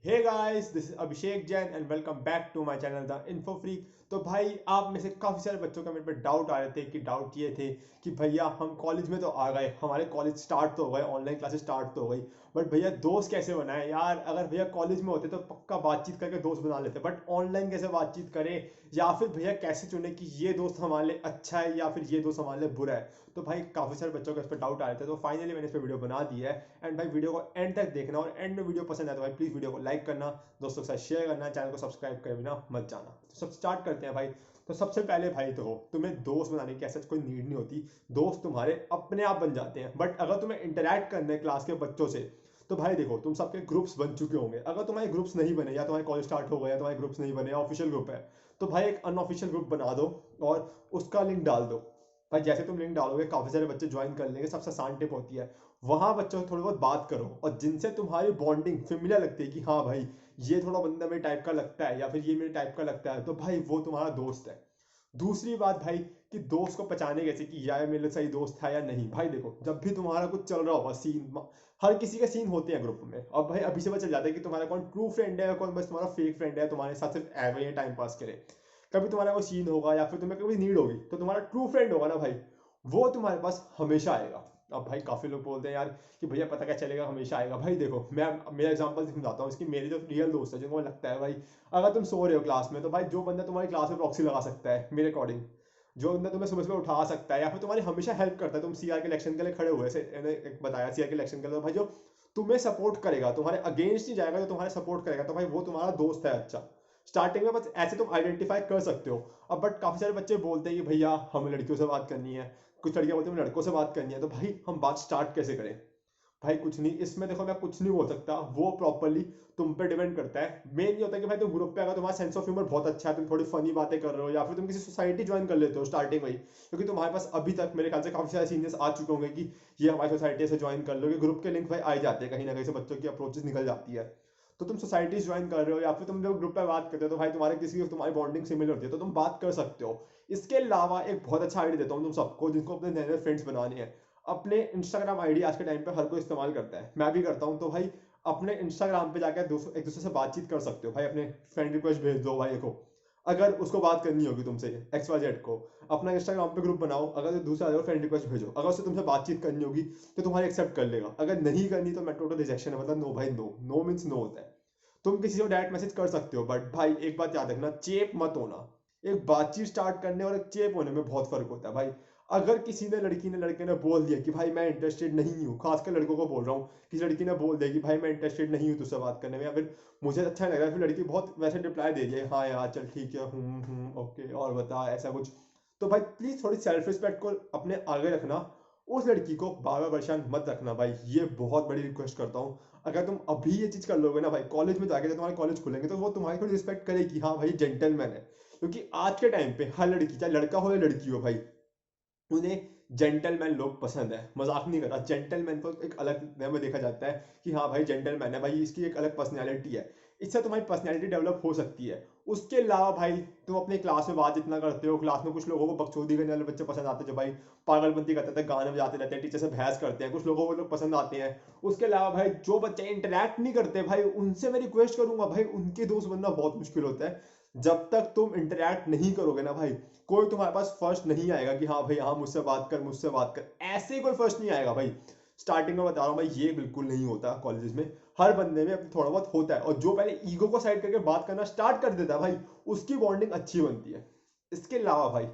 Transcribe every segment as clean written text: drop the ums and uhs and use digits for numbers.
Hey guys, this is Abhishek Jain and welcome back to my channel the info freak. तो भाई आप में से काफ़ी सारे बच्चों का मेरे पे डाउट आ रहे थे कि डाउट ये थे कि भैया हम कॉलेज में तो आ गए, हमारे कॉलेज स्टार्ट तो हो गए, ऑनलाइन क्लासेस स्टार्ट तो हो गई, बट भैया दोस्त कैसे बनाए यार। अगर भैया कॉलेज में होते तो पक्का बातचीत करके दोस्त बना लेते, बट ऑनलाइन कैसे बातचीत करें, या फिर भैया कैसे चुने कि ये दोस्त हमारे लिए अच्छा है या फिर ये दोस्त हमारे लिए बुरा है। तो भाई काफ़ी सारे बच्चों को इस पर डाउट आ रहे थे, तो फाइनली मैंने इस पर वीडियो बना दी है। एंड भाई वीडियो को एंड तक देखना, और एंड में वीडियो पसंद आए तो भाई प्लीज़ वीडियो को लाइक करना, दोस्तों के साथ शेयर करना, चैनल को सब्सक्राइब करे बिना मत जाना। तो सब स्टार्ट करते हैं भाई। तो सबसे पहले भाई तो तुम्हें दोस्त बनाने की ऐसा कोई नीड नहीं होती। दोस्त तुम्हारे अपने आप बन जाते हैं, बट अगर तुम्हें इंटरेक्ट करना है क्लास के बच्चों से तो भाई देखो, तुम सबके ग्रुप्स बन चुके होंगे। अगर तुम्हारे ग्रुप्स नहीं बने, या तुम्हारे कॉलेज स्टार्ट हो गया, तुम्हारे ग्रुप्स नहीं बने, ऑफिशियल ग्रुप है, तो भाई एक अनऑफिशियल ग्रुप बना दो और उसका लिंक डाल दो। भाई जैसे तुम लिंक डालोगे काफी सारे बच्चे ज्वाइन कर लेंगे। सबसे आसान टिप होती है, वहां बच्चों से थोड़ी बहुत बात करो, और जिनसे तुम्हारी बॉन्डिंग फेमिलियर लगती है कि हाँ भाई ये थोड़ा बंदा मेरे टाइप का लगता है, या फिर ये मेरे टाइप का लगता है, तो भाई वो तुम्हारा दोस्त है। दूसरी बात भाई, कि दोस्त को पहचाने कैसे कि यार मेरे सही दोस्त है या नहीं। भाई देखो, जब भी तुम्हारा कुछ चल रहा होगा सीन, हर किसी के सीन होते हैं ग्रुप में, अब भाई अभी से पता चल जाता है कि तुम्हारा कौन ट्रू फ्रेंड है, कौन बस तुम्हारा फेक फ्रेंड है, तुम्हारे साथ सिर्फ एवे टाइम पास करे। कभी तुम्हारा कोई सीन होगा या फिर तुम्हें कभी नीड होगी, तो तुम्हारा ट्रू फ्रेंड होगा ना भाई, वो तुम्हारे पास हमेशा आएगा। अब भाई काफी लोग बोलते हैं यार कि भैया पता क्या चलेगा, हमेशा आएगा। भाई देखो, मैं मेरा एग्जांपल समझाता हूँ इसकी। मेरी जो रियल दोस्त है, जिनको मुझे लगता है भाई, अगर तुम सो रहे हो क्लास में, तो भाई जो बंदा तुम्हारी क्लास में प्रॉक्सी लगा सकता है मेरे अकॉर्डिंग, जो बंदा तुम्हें सुबह सुबह उठा सकता है, या फिर तुम्हारी हमेशा हेल्प करता है, तुम सीआर के इलेक्शन के लिए खड़े हुए से मैंने एक बताया सीआर के इलेक्शन के लिए, तो भाई जो तुम्हें सपोर्ट करेगा, तुम्हारे अगेंस्ट नहीं जाएगा, जो तुम्हारे सपोर्ट करेगा, तो भाई वो तुम्हारा दोस्त है अच्छा। स्टार्टिंग में बस ऐसे तुम आइडेंटिफाई कर सकते हो। अब बट काफी सारे बच्चे बोलते हैं कि भैया हमें लड़कियों से बात करनी है, कुछ लड़कियां बोलती हैं हमें लड़कों से बात करनी है, तो भाई हम बात स्टार्ट कैसे करें। भाई कुछ नहीं, इसमें देखो मैं कुछ नहीं बोल सकता, वो प्रॉपरली तुम पे डिपेंड करता है। मेन ये होता है कि भाई तुम ग्रुप पे, अगर तुम्हारा सेंस ऑफ ह्यूमर बहुत अच्छा है, तुम थोड़ी फनी बातें कर रहे हो, या फिर तुम किसी सोसाइटी ज्वाइन कर लेते हो स्टार्टिंग में ही, क्योंकि तुम्हारे पास अभी तक मेरे ख्याल से काफी सारे सीनियर्स आ चुके होंगे कि ये हमारी सोसाइटी से ज्वाइन कर लो, कि ग्रुप के लिंक भाई आ जाते हैं कहीं ना कहीं से, बच्चों की अप्रोचेस निकल जाती है। तो तुम सोसाइटीज ज्वाइन कर रहे हो, या फिर तुम जब ग्रुप पे बात करते हो, तो भाई तुम्हारे किसी तुम्हारी बॉन्डिंग सिमिलर होती है, तो तुम बात कर सकते हो। इसके अलावा एक बहुत अच्छा आइडिया देता हूँ तुम सबको, जिनको अपने नए नए फ्रेंड्स बनाने हैं। अपने इंस्टाग्राम आईडी आज के टाइम पे हर कोई इस्तेमाल करता है, मैं भी करता हूँ, तो भाई अपने इंस्टाग्राम पे जाकर एक दूसरे से बातचीत कर सकते हो। भाई अपने फ्रेंड रिक्वेस्ट भेज दो भाई को, अगर उसको बात करनी होगी तुमसे, एक्स वाई जेड को। अपना इंस्टाग्राम पे ग्रुप बनाओ, अगर दूसरा फ्रेंड रिक्वेस्ट भेजो, अगर उससे तुमसे बातचीत करनी होगी तो तुम्हारी एक्सेप्ट कर लेगा, अगर नहीं करनी तो मैं टोटल रिजेक्शन है, मतलब नो भाई नो, नो मीन्स नो होता है। तुम किसी को डायरेक्ट मैसेज कर सकते हो, बट भाई एक बात याद रखना, चेप मत होना। एक बातचीत स्टार्ट करने और एक चेप होने में बहुत फर्क होता है भाई। अगर किसी ने लड़की ने लड़के ने बोल दिया कि भाई मैं इंटरेस्टेड नहीं हूँ, खासकर लड़कों को बोल रहा हूँ, किसी लड़की ने बोल दिया कि भाई मैं इंटरेस्टेड नहीं हूँ तुझसे बात करने में, या फिर मुझे अच्छा नहीं लग रहा है, फिर लड़की बहुत वैसे रिप्लाई दे दिया, हाँ यार चल ठीक है, ओके और बता ऐसा कुछ, तो भाई प्लीज थोड़ी सेल्फ रिस्पेक्ट को अपने आगे रखना। उस लड़की को बार बार परेशान मत रखना भाई, ये बहुत बड़ी रिक्वेस्ट करता हूँ। अगर तुम अभी ये चीज कर लोगे ना भाई, कॉलेज में जाके जब तुम्हारे कॉलेज खुलेंगे, तो वो तुम्हारी थोड़ी रिस्पेक्ट करेगी, हाँ भाई जेंटलमैन है। क्योंकि आज के टाइम पे हर लड़की, चाहे लड़का हो या लड़की हो भाई, उन्हें जेंटलमैन लोग पसंद है। मजाक नहीं कर रहा, जेंटलमैन को एक अलग वे में देखा जाता है कि हाँ भाई जेंटलमैन है भाई, इसकी एक अलग पर्सनैलिटी है। इससे तुम्हारी पर्सनैलिटी डेवलप हो सकती है। उसके अलावा भाई, तुम अपने क्लास में बात जितना करते हो, क्लास में कुछ लोगों को बकचोदी करने वाले बच्चे पसंद आते हैं, जो भाई पागलपंती करते थे, गाने बजाते रहते हैं, टीचर से बहस करते हैं, कुछ लोगों को लोग पसंद आते हैं। उसके अलावा भाई जो बच्चे इंटरेक्ट नहीं करते भाई, उनसे मैं रिक्वेस्ट करूंगा भाई, उनके दोस्त बनना बहुत मुश्किल होता है। जब तक तुम इंटरेक्ट नहीं करोगे ना भाई, कोई तुम्हारे पास फर्स्ट नहीं आएगा कि हाँ भाई हाँ मुझसे बात कर, मुझसे बात कर, ऐसे कोई फर्स्ट नहीं आएगा भाई। स्टार्टिंग में बता रहा हूँ भाई, ये बिल्कुल नहीं होता कॉलेजेस में। हर बंदे में थोड़ा बहुत होता है, और जो पहले ईगो को साइड करके बात करना स्टार्ट कर देता है भाई, उसकी बॉन्डिंग अच्छी बनती है। इसके अलावा भाई,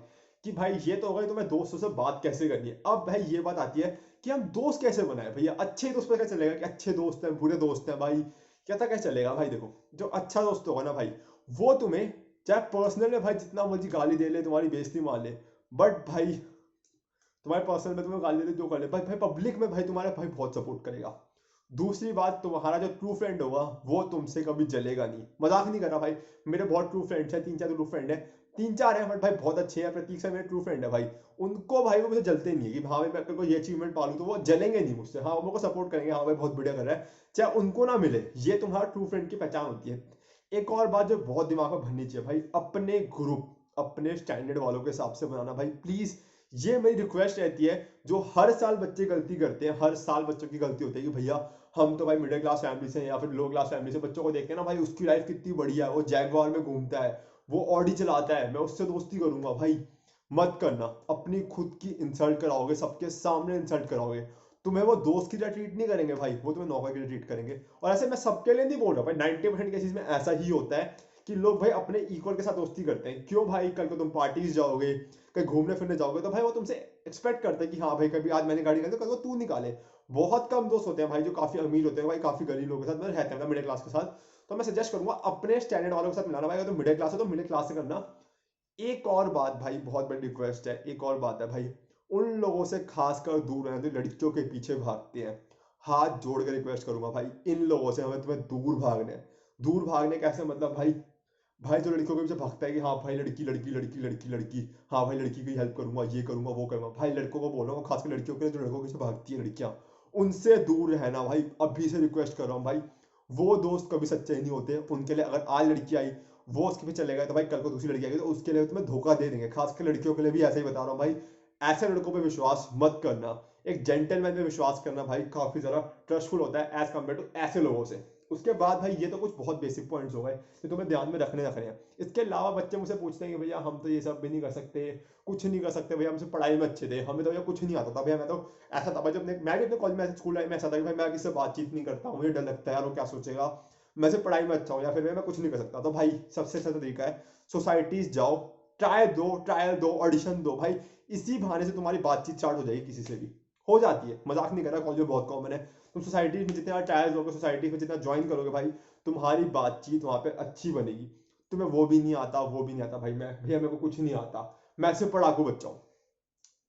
कि भाई ये तो हो गई तुम्हें दोस्तों से बात कैसे करनी है। अब भाई ये बात आती है कि हम दोस्त कैसे बनाए भैया। अच्छे दोस्त पर क्या चलेगा कि अच्छे दोस्त हैं बुरे दोस्त हैं भाई, क्या था क्या चलेगा भाई। देखो, जो अच्छा दोस्त होगा ना भाई, वो तुम्हें चाहे पर्सनल में भाई जितना मर्जी गाली दे ले, तुम्हारी बेइज्जती मार ले, बट भाई तुम्हारे पर्सनल में तुम्हें गाली दे जो कर ले भाई, भाई पब्लिक में भाई तुम्हारे भाई बहुत सपोर्ट करेगा। दूसरी बात, तुम्हारा जो ट्रू फ्रेंड होगा वो तुमसे कभी जलेगा नहीं। मजाक नहीं कर रहा भाई, मेरे बहुत ट्रू फ्रेंड्स हैं, तीन चार ट्रू फ्रेंड है, तीन चार हैं बट भाई बहुत अच्छे हैं। प्रतीक से मेरे ट्रू फ्रेंड है भाई, उनको भाई वो मुझे जलते नहीं है कि हाँ भाई मैं कोई ये अचीवमेंट पालू, तो वो जलेंगे नहीं मुझसे, हाँ वो मेरे को सपोर्ट करेंगे, हाँ भाई बहुत बढ़िया कर रहा है, चाहे उनको ना मिले। ये तुम्हारा ट्रू फ्रेंड की पहचान होती है। एक और बात जो बहुत दिमाग में भरनी चाहिए भाई, अपने ग्रुप अपने स्टैंडर्ड वालों के हिसाब से बनाना भाई प्लीज। ये मेरी रिक्वेस्ट रहती है। जो हर साल बच्चे गलती करते हैं, हर साल बच्चों की गलती होती है कि भैया हम तो भाई मिडिल क्लास फैमिली से या फिर लो क्लास फैमिली से बच्चों को देखते हैं ना भाई, उसकी लाइफ कितनी बढ़िया है, वो जैगवार में घूमता है, वो ऑडी चलाता है, मैं उससे दोस्ती करूंगा भाई। मत करना, अपनी खुद की इंसल्ट कराओगे, सबके सामने इंसल्ट कराओगे। तुम्हें वो दोस्त की तरह ट्रीट नहीं करेंगे भाई, वो तुम्हें नौकर की तरह ट्रीट करेंगे। और ऐसे मैं सबके लिए नहीं बोल रहा भाई, 90% केसेस में ऐसा ही होता है कि लोग भाई अपने इक्वल के साथ दोस्ती करते हैं। क्यों भाई, कल को तुम पार्टीज जाओगे, कहीं घूमने फिरने जाओगे, तो भाई वो तुमसे एक्सपेक्ट करते हैं कि हाँ भाई कभी आज मैंने गाड़ी निकाली तो कल को तू निकाले। बहुत कम दोस्त होते हैं भाई जो काफी अमीर होते हैं भाई, काफी गरीब लोगों के साथ रहते हैं, मिडिल क्लास के साथ। तो मैं सजेस्ट करूंगा अपने स्टैंडर्ड वालों के साथ मिलाना भाई। अगर तुम मिडिल क्लास है तो मिडिल क्लास से करना। एक और बात भाई, बहुत बड़ी रिक्वेस्ट है, एक और बात है भाई, उन लोगों से खासकर दूर रहना जो लड़कियों के पीछे भागते हैं। हाथ जोड़ के रिक्वेस्ट करूंगा भाई, इन लोगों से हमें तुम्हें दूर भागना है। दूर भागने कैसे मतलब भाई, भाई जो लड़कियों के पीछे भागता है कि हाँ भाई लड़की लड़की लड़की लड़की लड़की, हाँ भाई लड़की की हेल्प करूंगा, ये करूंगा वो करूंगा। भाई लड़कों को बोल रहा हूँ, खासकर लड़कियों के लिए जो लड़कों के पीछे भागती है लड़कियां, उनसे दूर रहना भाई। अभी से रिक्वेस्ट कर रहा हूँ भाई। वो दोस्त कभी सच्चे नहीं होते उनके लिए। अगर आज लड़की आई, वो उसके पीछे चले गए, तो भाई कल को दूसरी लड़की आएगी तो उसके लिए तुम्हें धोखा दे देंगे। खासकर लड़कियों के लिए भी ऐसा ही बता रहा हूँ भाई। ऐसे लड़कों पे विश्वास मत करना। एक जेंटलमैन पे विश्वास करना भाई काफी ज्यादा ट्रस्टफुल होता है एज कम्पेयर टू ऐसे लोगों से। उसके बाद भाई ये तो कुछ बहुत बेसिक पॉइंट्स हो गए जो तुम्हें ध्यान में रखने हैं। इसके अलावा बच्चे मुझसे पूछते हैं कि भैया हम तो ये सब भी नहीं कर सकते, कुछ नहीं कर सकते भैया, हमसे पढ़ाई में अच्छे थे, हमें तो भैया कुछ नहीं आता था भैया। मैं तो ऐसा था भाई, जब मैं भी अपने कॉलेज में स्कूल लाइफ में ऐसा था कि भाई मैं किसी से बातचीत नहीं करता हूँ, मुझे डर लगता है यार वो क्या सोचेगा, मैं सिर्फ पढ़ाई में अच्छा हूँ, या फिर मैं कुछ नहीं कर सकता। तो भाई सबसे अच्छा तरीका है सोसाइटीज जाओ, ट्रायल दो, ऑडिशन दो भाई। इसी बहाने से तुम्हारी बातचीत स्टार्ट हो जाएगी, किसी से भी हो जाती है, मजाक नहीं कर रहा, कॉलेज में बहुत कॉमन है। तुम सोसाइटी में जितना ट्रायल्स होगे, सोसाइटी में जितना ज्वाइन करोगे भाई, तुम्हारी बातचीत वहां पे अच्छी बनेगी। तुम्हें वो भी नहीं आता, वो भी नहीं आता भाई, मैं भैया मेरे को कुछ नहीं आता, मैं सिर्फ पढ़ाकू बच्चा हूँ।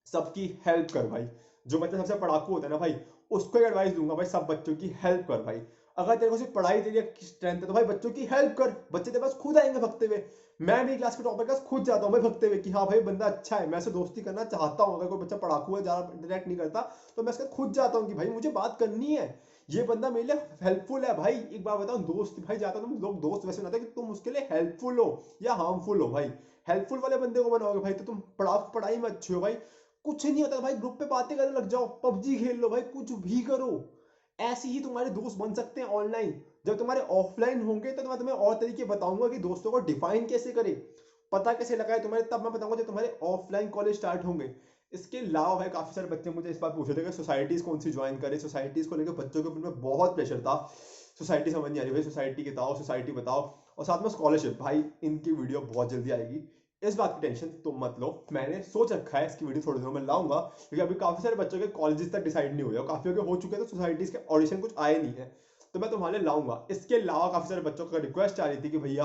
सबकी हेल्प कर भाई। जो बच्चा सबसे पढ़ाकू होता है ना भाई, उसको एक एडवाइस दूंगा भाई, सब बच्चों की हेल्प कर भाई। अगर तेरे को सिर्फ पढ़ाई तेरी स्ट्रेंथ है तो भाई बच्चों की हेल्प कर, बच्चे तेरे पास खुद आएंगे भगते हुए। मैं भी क्लास के टॉपर के पास खुद जाता हूँ भाई भगते हुए कि हाँ भाई बंदा अच्छा है, मैं से दोस्ती करना चाहता हूँ। अगर कोई बच्चा पढ़ाकू है, ज्यादा इंटरेक्ट नहीं करता, तो मैं इसके साथ खुद जाता हूँ कि भाई मुझे बात करनी है, ये बंदा मेरे लिए हेल्पफुल है भाई। एक बार बताऊं, दोस्त भाई जाता तुम लोग दोस्त वैसे बनाते कि तुम उसके लिए हेल्पफुल हो या हार्मफुल हो भाई। हेल्पफुल वाले बंदे को बनाओगे भाई तो तुम पढ़ाई में अच्छे हो भाई। कुछ नहीं होता भाई, ग्रुप पे बातें करने लग जाओ, पबजी खेल लो भाई, कुछ भी करो। ऐसे ही तुम्हारे दोस्त बन सकते हैं ऑनलाइन। जब तुम्हारे ऑफलाइन होंगे तो मैं तुम्हें और तरीके बताऊंगा कि दोस्तों को डिफाइन कैसे करें, पता कैसे लगाए तुम्हारे, तब मैं बताऊंगा जब तुम्हारे ऑफलाइन कॉलेज स्टार्ट होंगे। इसके अलावा भाई काफी सारे बच्चे मुझे इस बात पूछ रहे थे कि सोसाइटीज कौन सी ज्वाइन करें। सोसाइटीज को लेकर बच्चों के ऊपर में बहुत प्रेशर था, सोसाइटी समझ नहीं आ रही भाई, सोसाइटी बताओ, सोसाइटी बताओ। और साथ में स्कॉलरशिप भाई, इनकी वीडियो बहुत जल्दी आएगी, इस बात की टेंशन तुम मत लो। मैंने सोच रखा है इसकी वीडियो थोड़ी दिनों में लाऊंगा, क्योंकि अभी काफी सारे बच्चों के कॉलेजेस तक डिसाइड नहीं हुए और काफी के हो चुके हैं, तो सोसाइटीज के ऑडिशन कुछ आए नहीं है, तो मैं तुम्हारे लाऊंगा। इसके अलावा काफी सारे बच्चों का रिक्वेस्ट आ रही थी कि भैया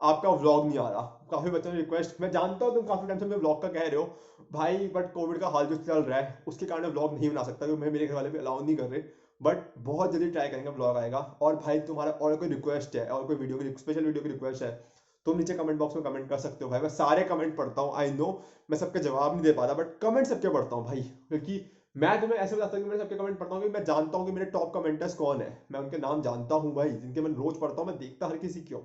आपका व्लॉग नहीं आ रहा। काफी बच्चों ने रिक्वेस्ट, मैं जानता हूँ तुम काफी टाइम से मुझे व्लॉग का कह रहे हो भाई, बट कोविड का हाल जो चल रहा है उसके कारण व्लॉग नहीं बना सकता, क्योंकि मेरे घर वाले भी अलाउ नहीं कर रहे। बट बहुत जल्दी ट्राई करेंगे, व्लॉग आएगा। और भाई तुम्हारा और कोई रिक्वेस्ट है और कोई वीडियो की स्पेशल वीडियो की रिक्वेस्ट है, तुम नीचे कमेंट बॉक्स में कमेंट कर सकते हो भाई। मैं सारे कमेंट पढ़ता हूँ, आई नो मैं सबके जवाब नहीं दे पाता, बट कमेंट सबके पढ़ता हूँ भाई। क्योंकि मैं तुम्हें ऐसे बताता हूँ कि मैं सबके कमेंट पढ़ता हूँ, कि मैं जानता हूँ कि मेरे टॉप कमेंटर्स कौन है, मैं उनके नाम जानता हूँ भाई, जिनके मैं रोज पढ़ता हूँ, मैं देखता हर किसी की हूँ।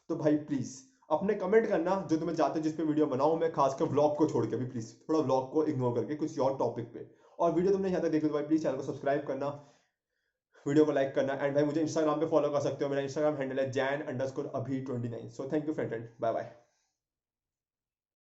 तो भाई प्लीज अपने कमेंट करना जो तुम्हें चाहते हो जिस पे वीडियो बनाऊं मैं, खासकर व्लॉग को छोड़ के भी, प्लीज थोड़ा व्लॉग को इग्नोर करके कुछ और टॉपिक पे। और वीडियो तुमने यहाँ तक देखी तो भाई प्लीज चैनल को सब्सक्राइब करना, वीडियो को लाइक करना, एंड भाई मुझे इंस्टाग्राम पे फॉलो कर सकते हो, मेरा इंस्टाग्राम हैंडल है jan_abhi29। So thank you friend, bye bye.